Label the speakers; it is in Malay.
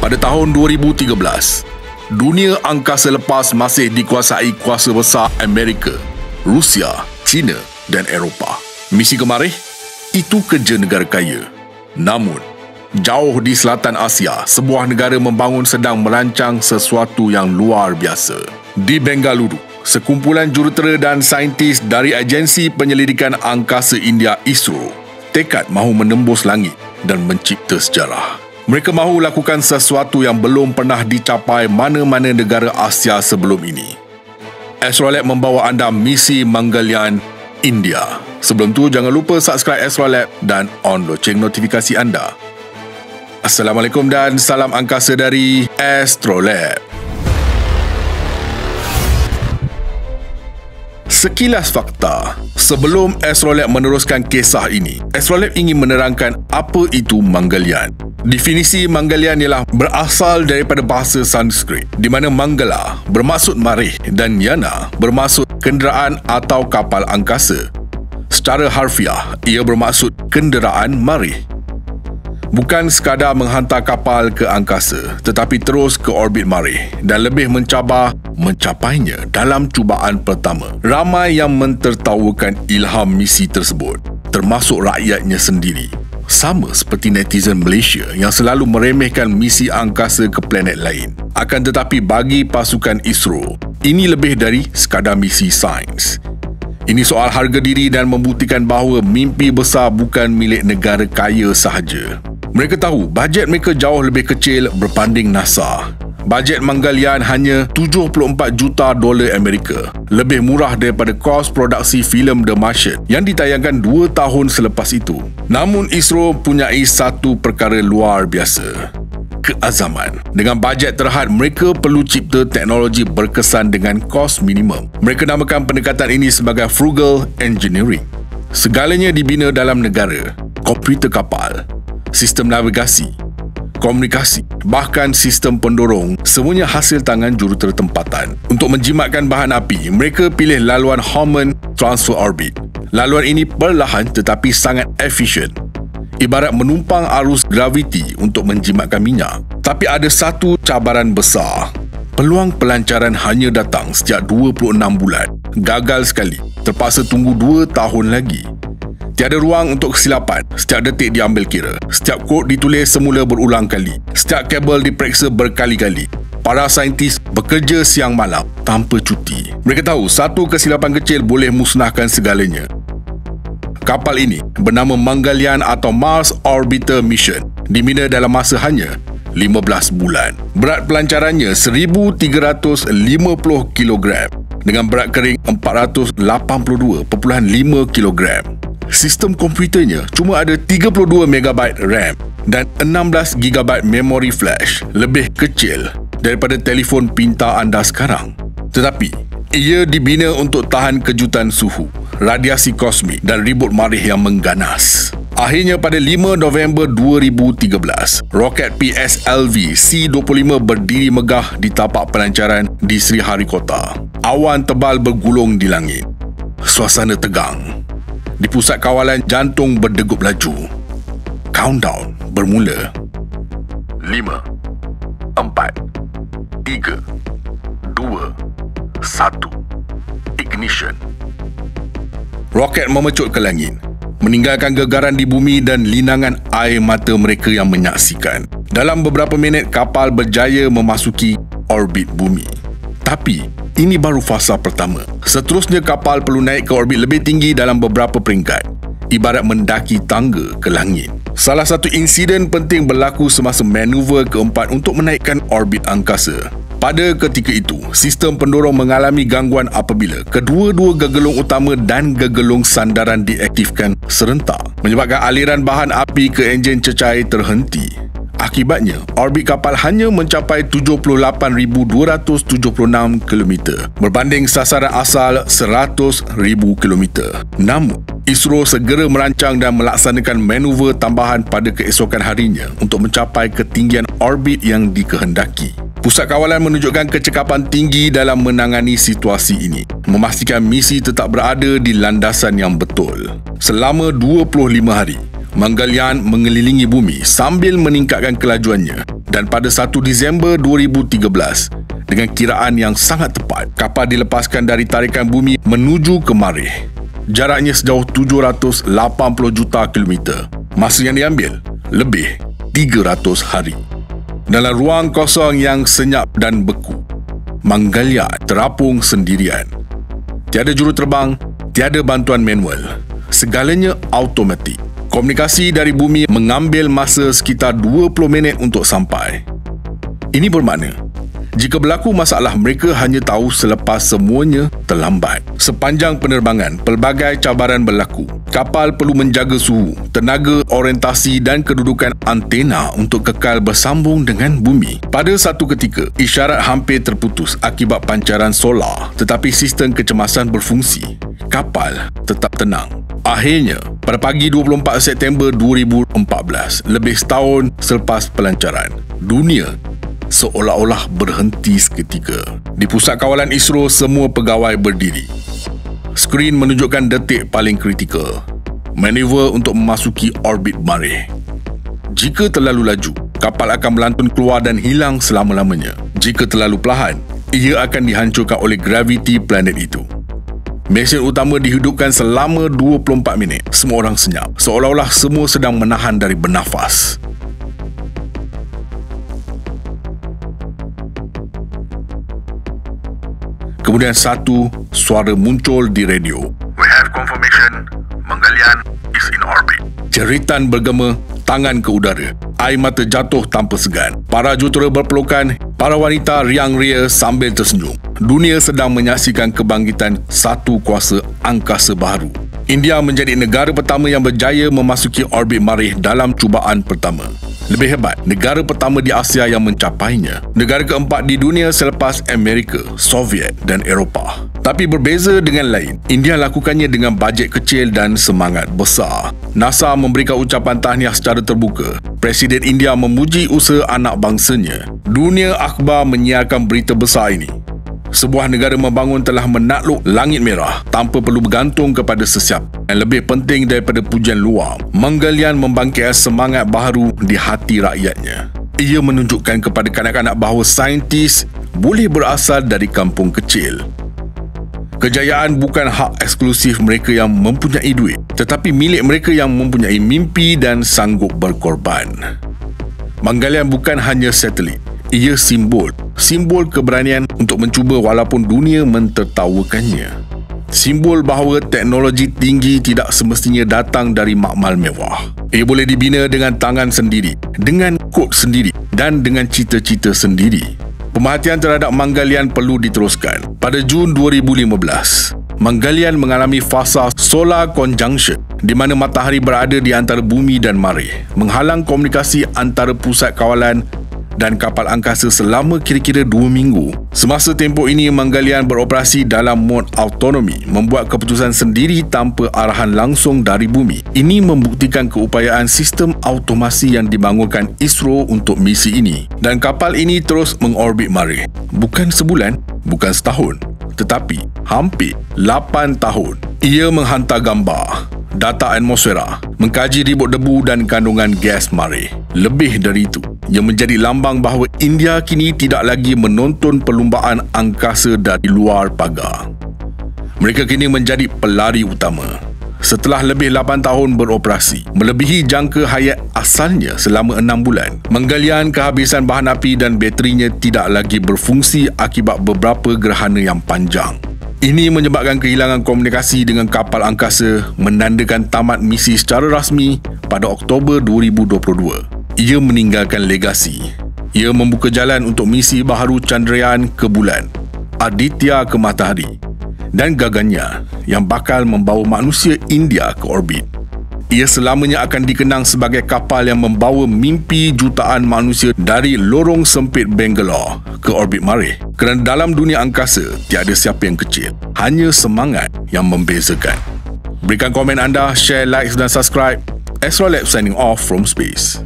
Speaker 1: Pada tahun 2013, dunia angkasa lepas masih dikuasai kuasa besar Amerika, Rusia, China dan Eropah. Misi kemarih, itu kerja negara kaya. Namun, jauh di selatan Asia, sebuah negara membangun sedang merancang sesuatu yang luar biasa. Di Bengaluru, sekumpulan jurutera dan saintis dari Agensi Penyelidikan Angkasa India ISRO tekad mahu menembus langit dan mencipta sejarah. Mereka mahu lakukan sesuatu yang belum pernah dicapai mana-mana negara Asia sebelum ini. Astrolab membawa anda misi Mangalyaan, India. Sebelum tu, jangan lupa subscribe Astrolab dan on loceng notifikasi anda. Assalamualaikum dan salam angkasa dari Astrolab. Sekilas fakta, sebelum Astrolab meneruskan kisah ini, Astrolab ingin menerangkan apa itu Mangalyaan. Definisi Mangalyaan ialah berasal daripada bahasa Sanskrit, di mana Mangala bermaksud marih dan Yana bermaksud kenderaan atau kapal angkasa. Secara harfiah, ia bermaksud kenderaan marih. Bukan sekadar menghantar kapal ke angkasa, tetapi terus ke orbit marih dan lebih mencabar mencapainya dalam cubaan pertama. Ramai yang mentertawakan ilham misi tersebut, termasuk rakyatnya sendiri. Sama seperti netizen Malaysia yang selalu meremehkan misi angkasa ke planet lain. Akan tetapi bagi pasukan ISRO, ini lebih dari sekadar misi sains. Ini soal harga diri dan membuktikan bahawa mimpi besar bukan milik negara kaya sahaja. Mereka tahu bajet mereka jauh lebih kecil berbanding NASA. Bajet Mangalyaan hanya $74 juta Amerika, lebih murah daripada kos produksi filem The Martian yang ditayangkan 2 tahun selepas itu. Namun ISRO punyai satu perkara luar biasa, keazaman. Dengan bajet terhad, mereka perlu cipta teknologi berkesan dengan kos minimum. Mereka namakan pendekatan ini sebagai frugal engineering. Segalanya dibina dalam negara: komputer kapal, sistem navigasi, komunikasi, bahkan sistem pendorong, semuanya hasil tangan jurutera tempatan. Untuk menjimatkan bahan api, mereka pilih laluan Hohmann Transfer Orbit. Laluan ini perlahan tetapi sangat efisien, ibarat menumpang arus graviti untuk menjimatkan minyak. Tapi ada satu cabaran besar. Peluang pelancaran hanya datang setiap 26 bulan. Gagal sekali, terpaksa tunggu 2 tahun lagi. Tiada ruang untuk kesilapan. Setiap detik diambil kira. Setiap kod ditulis semula berulang kali. Setiap kabel diperiksa berkali-kali. Para saintis bekerja siang malam tanpa cuti. Mereka tahu satu kesilapan kecil boleh musnahkan segalanya. Kapal ini bernama Mangalyaan atau Mars Orbiter Mission, dibina dalam masa hanya 15 bulan. Berat pelancarannya 1,350 kg dengan berat kering 482.5 kg. Sistem komputernya cuma ada 32 MB RAM dan 16 GB memori flash, lebih kecil daripada telefon pintar anda sekarang. Tetapi, ia dibina untuk tahan kejutan suhu, radiasi kosmik dan ribut marih yang mengganas. Akhirnya pada 5 November 2013, roket PSLV C-25 berdiri megah di tapak pelancaran di Sriharikota. Awan tebal bergulung di langit. Suasana tegang. Di pusat kawalan, jantung berdegup laju. Countdown bermula. 5, 4, 3, 2, 1. Ignition. Roket memecut ke langit, meninggalkan gegaran di bumi dan linangan air mata mereka yang menyaksikan. Dalam beberapa minit, kapal berjaya memasuki orbit bumi. Tapi, ini baru fasa pertama. Seterusnya, kapal perlu naik ke orbit lebih tinggi dalam beberapa peringkat, ibarat mendaki tangga ke langit. Salah satu insiden penting berlaku semasa manuver keempat untuk menaikkan orbit angkasa. Pada ketika itu, sistem pendorong mengalami gangguan apabila kedua-dua gegelung utama dan gegelung sandaran diaktifkan serentak, menyebabkan aliran bahan api ke enjin cecair terhenti. Akibatnya, orbit kapal hanya mencapai 78,276 km berbanding sasaran asal 100,000 km. Namun, ISRO segera merancang dan melaksanakan manuver tambahan pada keesokan harinya untuk mencapai ketinggian orbit yang dikehendaki. Pusat kawalan menunjukkan kecekapan tinggi dalam menangani situasi ini, memastikan misi tetap berada di landasan yang betul. Selama 25 hari, Mangalyaan mengelilingi bumi sambil meningkatkan kelajuannya. Dan pada 1 Disember 2013, dengan kiraan yang sangat tepat, kapal dilepaskan dari tarikan bumi menuju ke Marikh. Jaraknya sejauh 780 juta kilometer. Masa yang diambil lebih 300 hari. Dalam ruang kosong yang senyap dan beku, Mangalyaan terapung sendirian. Tiada juruterbang, tiada bantuan manual. Segalanya automatik. Komunikasi dari bumi mengambil masa sekitar 20 minit untuk sampai. Ini bermakna, jika berlaku masalah, mereka hanya tahu selepas semuanya terlambat. Sepanjang penerbangan, pelbagai cabaran berlaku. Kapal perlu menjaga suhu, tenaga, orientasi dan kedudukan antena untuk kekal bersambung dengan bumi. Pada satu ketika, isyarat hampir terputus akibat pancaran solar, tetapi sistem kecemasan berfungsi. Kapal tetap tenang. Akhirnya, pada pagi 24 September 2014, lebih setahun selepas pelancaran, dunia seolah-olah berhenti seketika. Di pusat kawalan ISRO, semua pegawai berdiri. Skrin menunjukkan detik paling kritikal. Maneuver untuk memasuki orbit Marikh. Jika terlalu laju, kapal akan melantun keluar dan hilang selama-lamanya. Jika terlalu perlahan, ia akan dihancurkan oleh graviti planet itu. Mesin utama dihidupkan selama 24 minit. Semua orang senyap, seolah-olah semua sedang menahan dari bernafas. Kemudian satu suara muncul di radio.
Speaker 2: We have confirmation. Mangalyaan is in orbit.
Speaker 1: Jeritan bergema, tangan ke udara. Air mata jatuh tanpa segan. Para jurutera berpelukan, para wanita riang-ria sambil tersenyum. Dunia sedang menyaksikan kebangkitan satu kuasa angkasa baru. India menjadi negara pertama yang berjaya memasuki orbit Marikh dalam cubaan pertama. Lebih hebat, negara pertama di Asia yang mencapainya. Negara keempat di dunia selepas Amerika, Soviet dan Eropah. Tapi berbeza dengan lain, India lakukannya dengan bajet kecil dan semangat besar. NASA memberikan ucapan tahniah secara terbuka. Presiden India memuji usaha anak bangsanya. Dunia akhbar menyiarkan berita besar ini. Sebuah negara membangun telah menakluk langit merah tanpa perlu bergantung kepada sesiapa. Dan lebih penting daripada pujian luar, Mangalyaan membangkitkan semangat baharu di hati rakyatnya. Ia menunjukkan kepada kanak-kanak bahawa saintis boleh berasal dari kampung kecil. Kejayaan bukan hak eksklusif mereka yang mempunyai duit, tetapi milik mereka yang mempunyai mimpi dan sanggup berkorban. Mangalyaan bukan hanya satelit. Ia simbol keberanian untuk mencuba walaupun dunia mentertawakannya. Simbol bahawa teknologi tinggi tidak semestinya datang dari makmal mewah. Ia boleh dibina dengan tangan sendiri, dengan kod sendiri dan dengan cita-cita sendiri. Pemerhatian terhadap Mangalyaan perlu diteruskan. Pada Jun 2015, Mangalyaan mengalami fasa solar conjunction di mana matahari berada di antara bumi dan Marikh, menghalang komunikasi antara pusat kawalan dan kapal angkasa selama kira-kira 2 minggu. Semasa tempoh ini, Mangalyaan beroperasi dalam mod autonomi, membuat keputusan sendiri tanpa arahan langsung dari bumi. Ini membuktikan keupayaan sistem automasi yang dibangunkan ISRO untuk misi ini. Dan kapal ini terus mengorbit Marikh. Bukan sebulan, bukan setahun, tetapi hampir 8 tahun. Ia menghantar gambar, data atmosfera, mengkaji ribut debu dan kandungan gas Marikh. Lebih dari itu, yang menjadi lambang bahawa India kini tidak lagi menonton perlumbaan angkasa dari luar pagar. Mereka kini menjadi pelari utama. Setelah lebih 8 tahun beroperasi, melebihi jangka hayat asalnya selama 6 bulan, Mangalyaan kehabisan bahan api dan baterinya tidak lagi berfungsi akibat beberapa gerhana yang panjang. Ini menyebabkan kehilangan komunikasi dengan kapal angkasa, menandakan tamat misi secara rasmi pada Oktober 2022. Ia meninggalkan legasi. Ia membuka jalan untuk misi baharu Chandrayaan ke bulan, Aditya ke matahari dan Gaganyaan yang bakal membawa manusia India ke orbit. Ia selamanya akan dikenang sebagai kapal yang membawa mimpi jutaan manusia dari lorong sempit Bangalore ke orbit Marikh. Kerana dalam dunia angkasa, tiada siapa yang kecil. Hanya semangat yang membezakan. Berikan komen anda, share, like dan subscribe. Astrolab signing off from space.